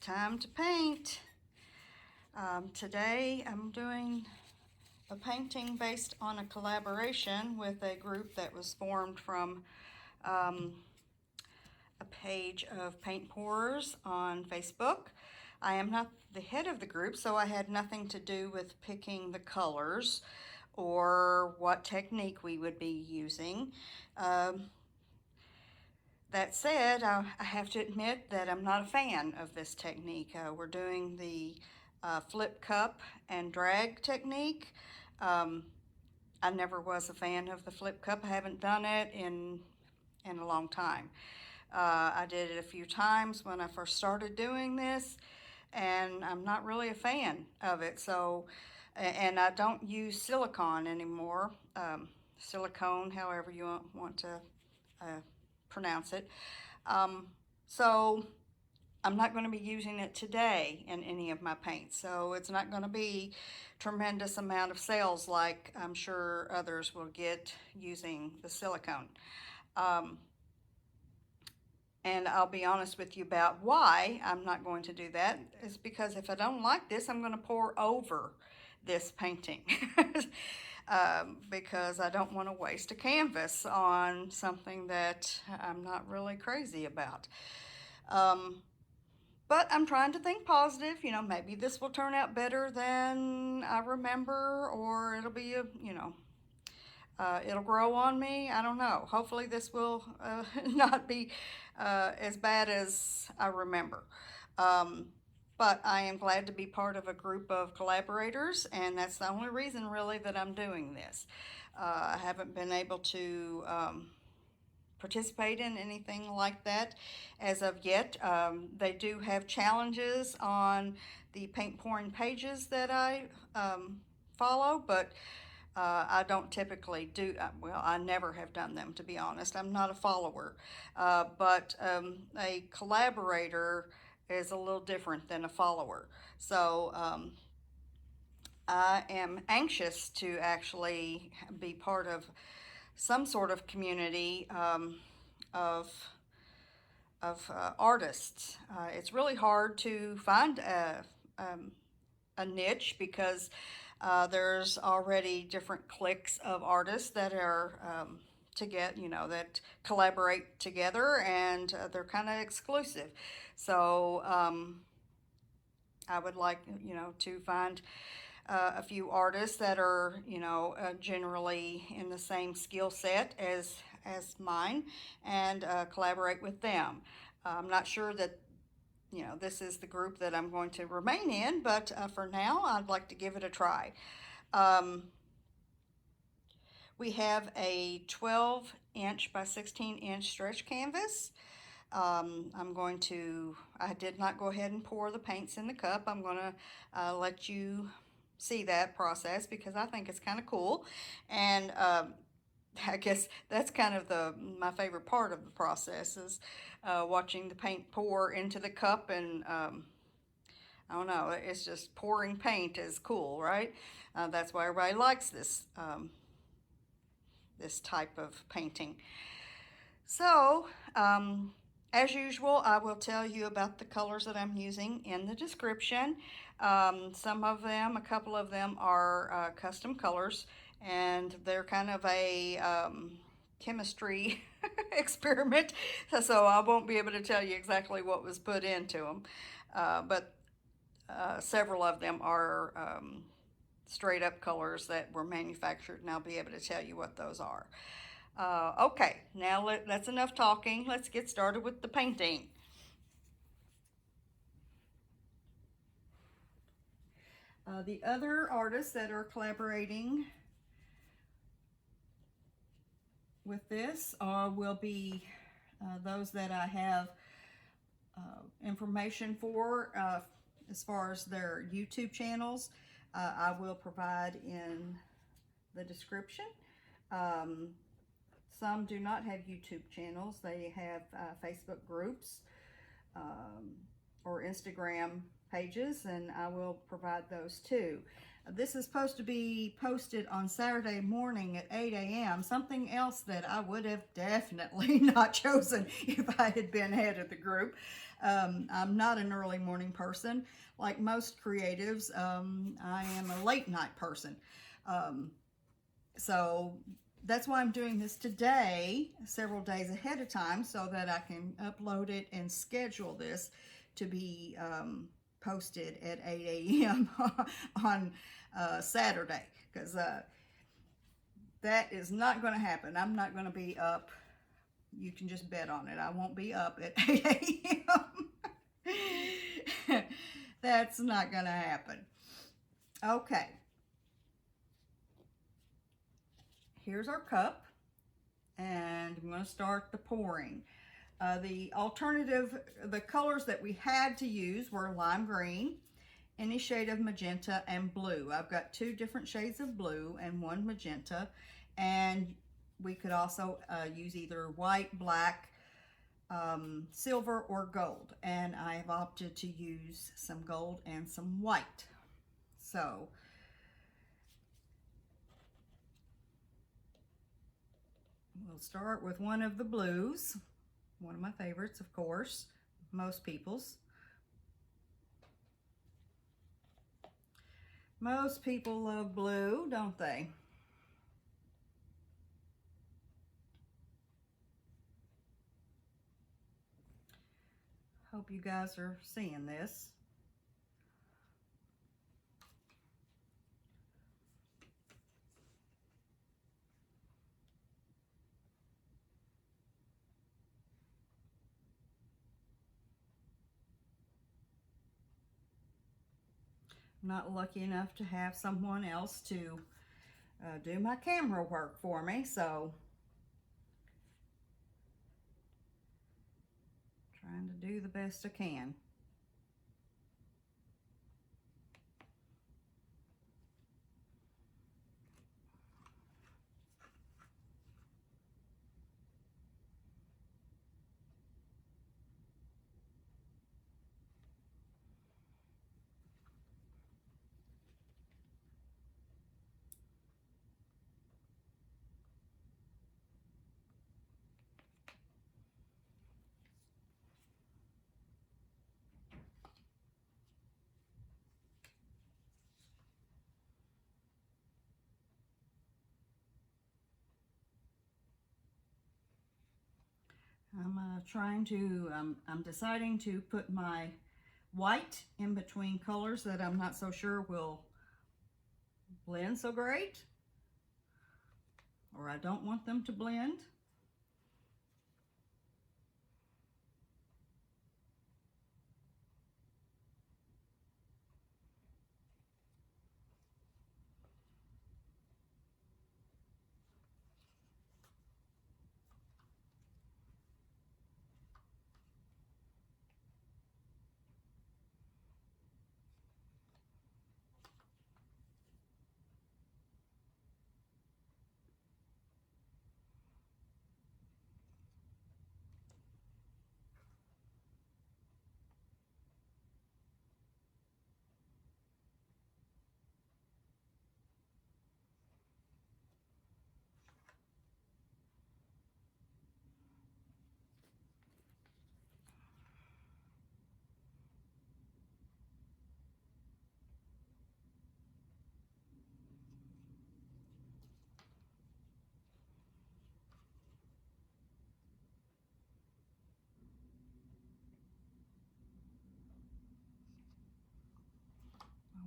time to paint. Today I'm doing a painting based on a collaboration with a group that was formed from a page of paint pourers on Facebook. I am not the head of the group, so I had nothing to do with picking the colors or what technique we would be using. That said, I have to admit that I'm not a fan of this technique. We're doing the flip cup and drag technique. I never was a fan of the flip cup. I haven't done it in a long time. I did it a few times when I first started doing this, and I'm not really a fan of it. So, and I don't use silicone anymore. Silicone, however you want to pronounce it. So I'm not going to be using it today in any of my paints, so it's not going to be tremendous amount of sales like I'm sure others will get using the silicone. And I'll be honest with you about why I'm not going to do that. Is because if I don't like this, I'm going to pour over this painting. Because I don't want to waste a canvas on something that I'm not really crazy about. But I'm trying to think positive. You know, maybe this will turn out better than I remember, or it'll be it'll grow on me. I don't know. Hopefully this will not be as bad as I remember. But I am glad to be part of a group of collaborators, and that's the only reason really that I'm doing this. I haven't been able to participate in anything like that as of yet. They do have challenges on the paint pouring pages that I follow, but I don't typically do, well, I never have done them, to be honest. I'm not a follower, but a collaborator is a little different than a follower. So I am anxious to actually be part of some sort of community of artists. It's really hard to find a niche because there's already different cliques of artists that are that collaborate together, and they're kind of exclusive. So I would like, to find a few artists that are, generally in the same skill set as mine, and collaborate with them. I'm not sure that this is the group that I'm going to remain in, but for now, I'd like to give it a try. We have a 12-inch by 16-inch stretch canvas. I did not go ahead and pour the paints in the cup. I'm going to let you see that process because I think it's kind of cool. And I guess that's kind of my favorite part of the process is watching the paint pour into the cup, and I don't know, it's just pouring paint is cool, right? That's why everybody likes this this type of painting. So as usual, I will tell you about the colors that I'm using in the description. Some of them, a couple of them are custom colors, and they're kind of a chemistry experiment, so I won't be able to tell you exactly what was put into them. But several of them are straight up colors that were manufactured, and I'll be able to tell you what those are. Okay, now that's enough talking. Let's get started with the painting. The other artists that are collaborating with this will be those that I have information for as far as their YouTube channels. I will provide in the description. Some do not have YouTube channels. They have Facebook groups or Instagram pages, and I will provide those too. This is supposed to be posted on Saturday morning at 8 a.m. Something else that I would have definitely not chosen if I had been head of the group. I'm not an early morning person. Like most creatives, I am a late night person. So that's why I'm doing this today, several days ahead of time, so that I can upload it and schedule this to be posted at 8 a.m. on Saturday, because that is not going to happen. I'm not going to be up. You can just bet on it. I won't be up at 8 a.m. That's not going to happen. Okay. Here's our cup, and I'm going to start the pouring. The colors that we had to use were lime green, any shade of magenta, and blue. I've got 2 different shades of blue and 1 magenta, and we could also use either white, black, silver, or gold, and I have opted to use some gold and some white. So we'll start with one of the blues, one of my favorites, of course, most people's. Most people love blue, don't they? Hope you guys are seeing this. I'm not lucky enough to have someone else to do my camera work for me, so trying to do the best I can. I'm deciding to put my white in between colors that I'm not so sure will blend so great, or I don't want them to blend.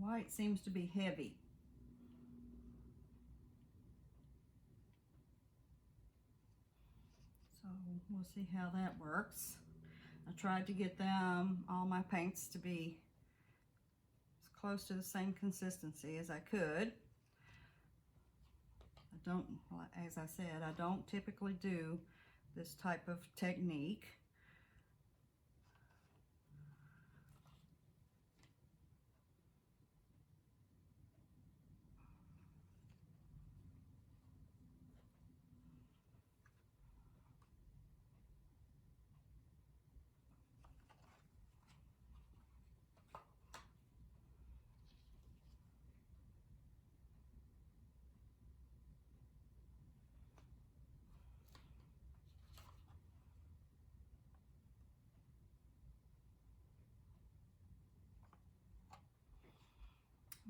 My white seems to be heavy. So we'll see how that works. I tried to get all my paints to be as close to the same consistency as I could. I don't, as I said, I don't typically do this type of technique.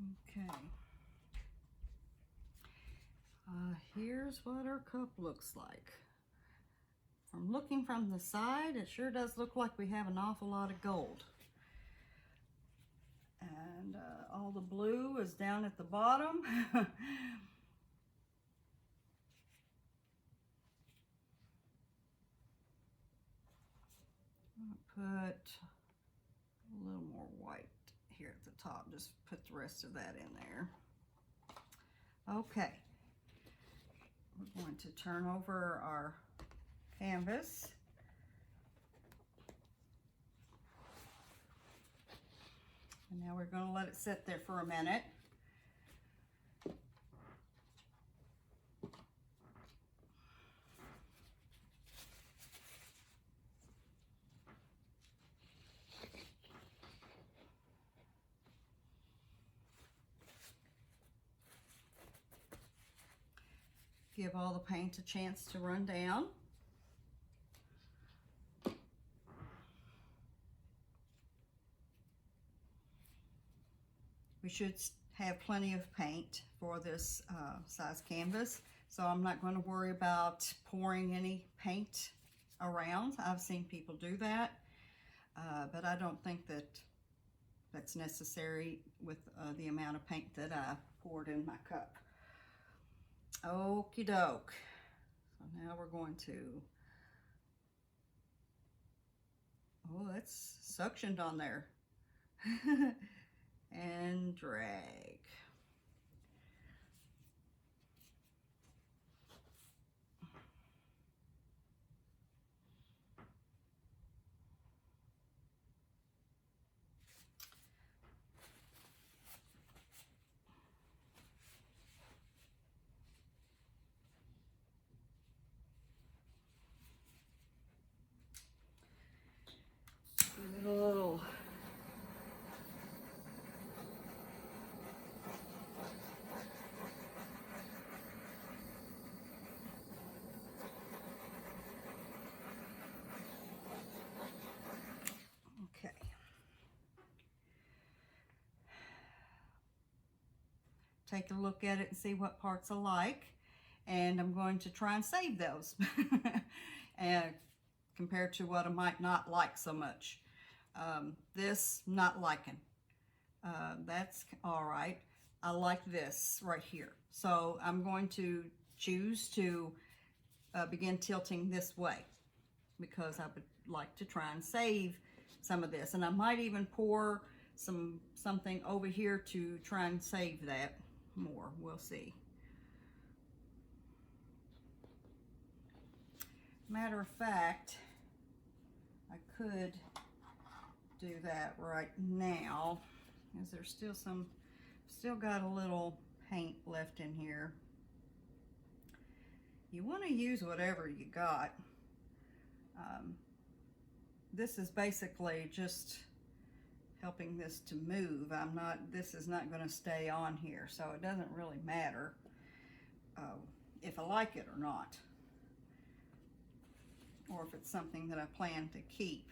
Okay. Here's what our cup looks like. From looking from the side, it sure does look like we have an awful lot of gold. And all the blue is down at the bottom. Put a little more white here at the top. Just put the rest of that in there. Okay. We're going to turn over our canvas. And now we're going to let it sit there for a minute. Give all the paint a chance to run down. We should have plenty of paint for this size canvas, so I'm not going to worry about pouring any paint around. I've seen people do that, but I don't think that that's necessary with the amount of paint that I poured in my cup. Okie doke. So now we're going to, oh, that's suctioned on there. And drag. Give it a little okay. Take a look at it and see what parts I like, and I'm going to try and save those and compared to what I might not like so much. This, not liking. That's all right. I like this right here. So I'm going to choose to begin tilting this way because I would like to try and save some of this. And I might even pour something over here to try and save that more. We'll see. Matter of fact, I could do that right now, as there's still got a little paint left in here. You want to use whatever you got. This is basically just helping this to move. This is not going to stay on here, so it doesn't really matter if I like it or not, or if it's something that I plan to keep.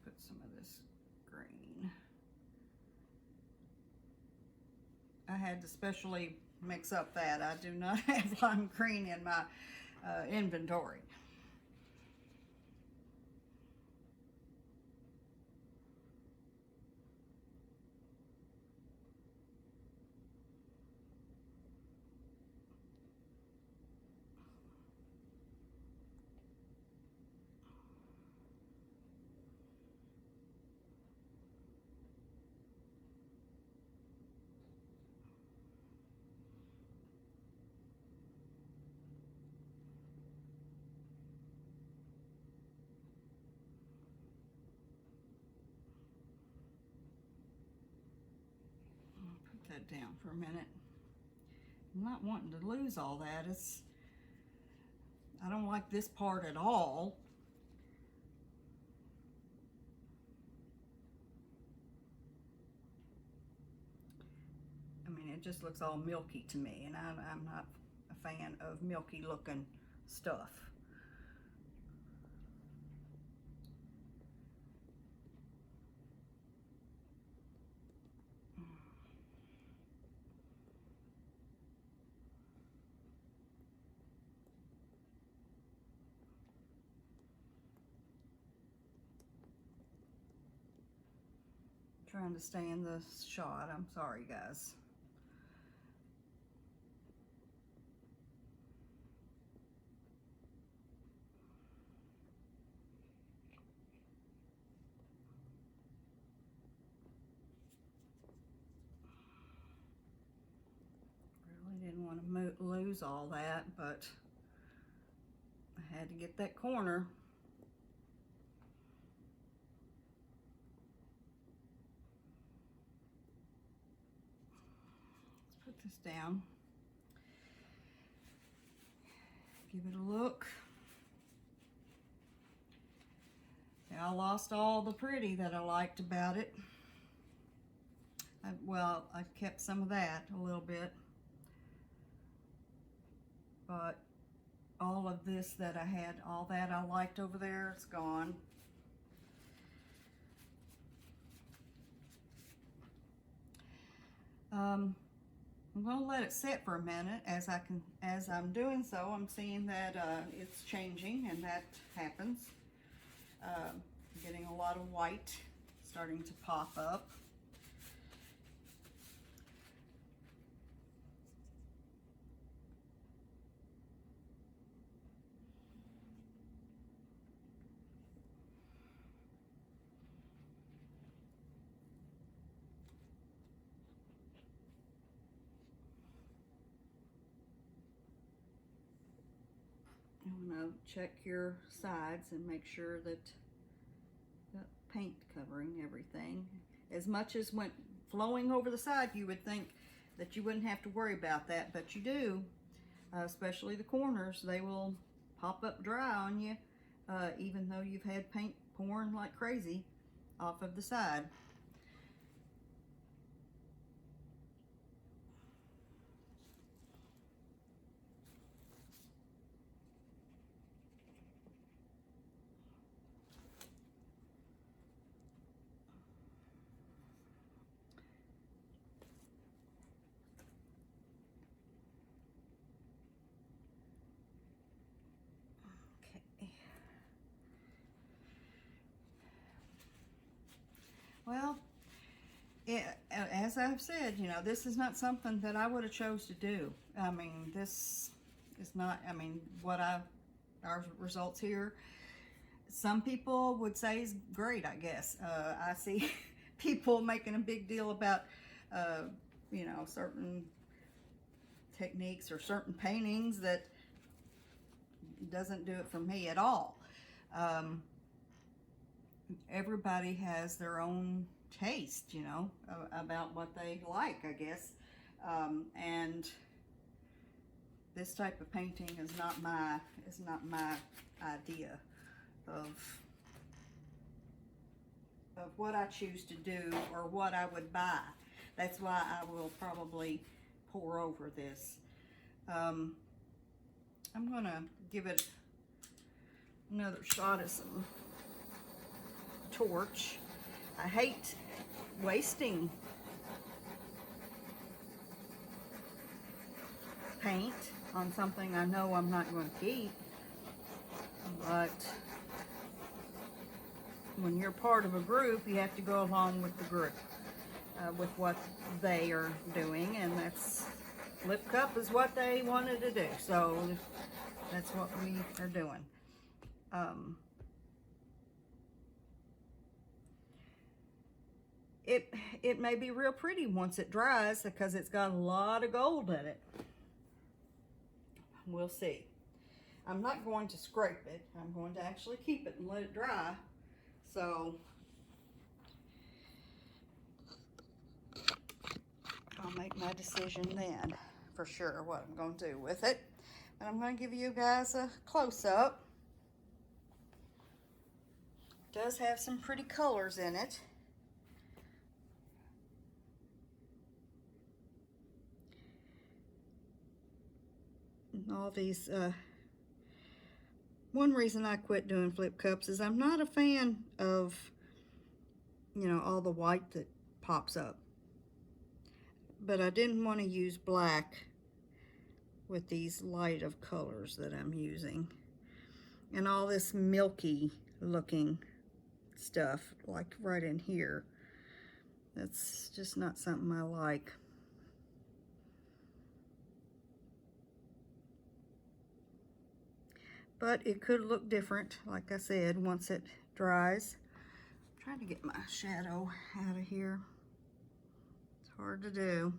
Put some of this green. I had to specially mix up that. I do not have lime green in my inventory. That down for a minute. I'm not wanting to lose all that. I don't like this part at all. I mean, it just looks all milky to me, and I'm not a fan of milky looking stuff. Trying to stay in the shot. I'm sorry, guys. Really didn't want to lose all that, but I had to get that corner. Let's put this down. Give it a look. I lost all the pretty that I liked about it. Well, I kept some of that a little bit, but all of this that I had, all that I liked over there, it's gone. I'm gonna let it sit for a minute. As I'm doing so, I'm seeing that it's changing, and that happens. Getting a lot of white starting to pop up. You want to check your sides and make sure that the paint covering everything. As much as went flowing over the side, you would think that you wouldn't have to worry about that, but you do. Especially the corners, they will pop up dry on you, even though you've had paint pouring like crazy off of the side. Well, as I've said, you know, this is not something that I would have chose to do. I mean, this is not, I mean, our results here, some people would say is great, I guess. I see people making a big deal about, you know, certain techniques or certain paintings that doesn't do it for me at all. Everybody has their own taste, you know, about what they like, I guess. And this type of painting is not my idea of what I choose to do or what I would buy. That's why I will probably pour over this. I'm gonna give it another shot of some torch. I hate wasting paint on something I know I'm not going to keep, but when you're part of a group, you have to go along with the group, with what they are doing, and that's Lip Cup is what they wanted to do, so that's what we are doing. It may be real pretty once it dries because it's got a lot of gold in it. We'll see. I'm not going to scrape it. I'm going to actually keep it and let it dry. So I'll make my decision then for sure what I'm going to do with it. But I'm going to give you guys a close-up. It does have some pretty colors in it. All these, one reason I quit doing flip cups is I'm not a fan of, you know, all the white that pops up. But I didn't want to use black with these light of colors that I'm using. And all this milky looking stuff, like right in here. That's just not something I like. But it could look different, like I said, once it dries. I'm trying to get my shadow out of here. It's hard to do.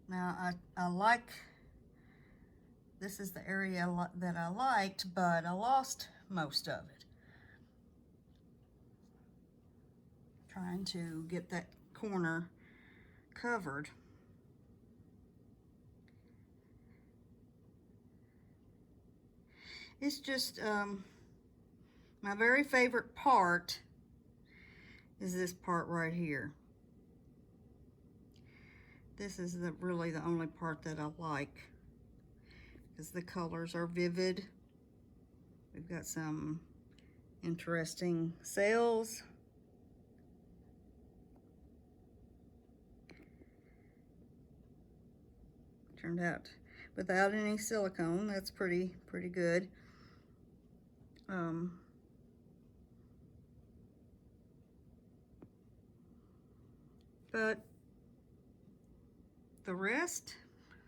Now, I like, this is the area that I liked, but I lost most of it. Trying to get that corner covered. It's just, my very favorite part is this part right here. This is really the only part that I like, because the colors are vivid. We've got some interesting sails. Turned out without any silicone. That's pretty good. But the rest,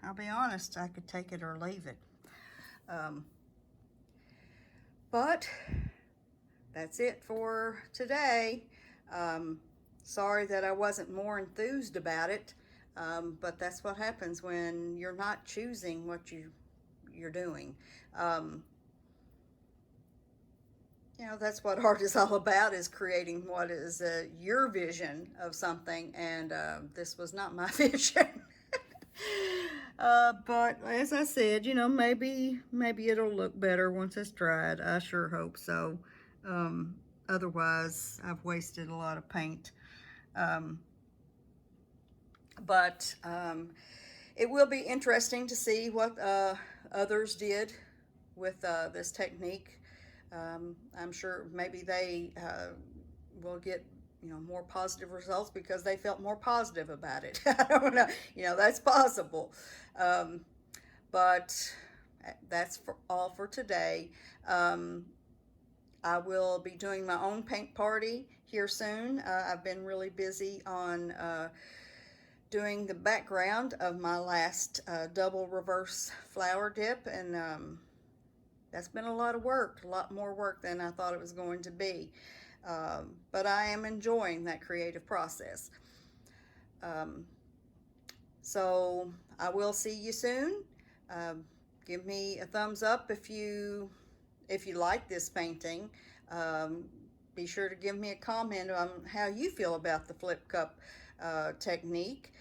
I'll be honest, I could take it or leave it. But that's it for today. Sorry that I wasn't more enthused about it, but that's what happens when you're not choosing what you're doing. You know, that's what art is all about, is creating what is your vision of something, and this was not my vision. But as I said, you know, maybe it'll look better once it's dried. I sure hope so. Otherwise, I've wasted a lot of paint. But it will be interesting to see what others did with this technique. I'm sure maybe they will get, you know, more positive results because they felt more positive about it. I don't know, you know, that's possible. But that's all for today. I will be doing my own paint party here soon. I've been really busy on doing the background of my last double reverse flower dip, and that's been a lot of work, a lot more work than I thought it was going to be. But I am enjoying that creative process. So I will see you soon. Give me a thumbs up if you like this painting. Be sure to give me a comment on how you feel about the flip cup technique.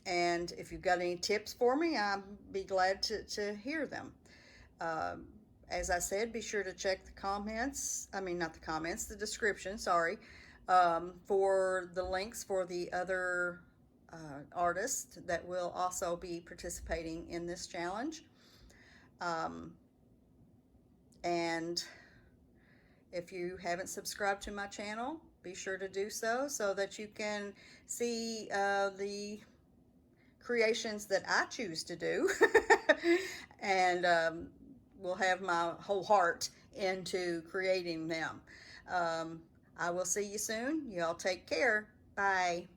And if you've got any tips for me, I'd be glad to hear them. As I said, be sure to check the comments, not the comments, the description, sorry, for the links for the other artists that will also be participating in this challenge. And if you haven't subscribed to my channel, be sure to do so that you can see the creations that I choose to do and will have my whole heart into creating them. I will see you soon. Y'all take care. Bye.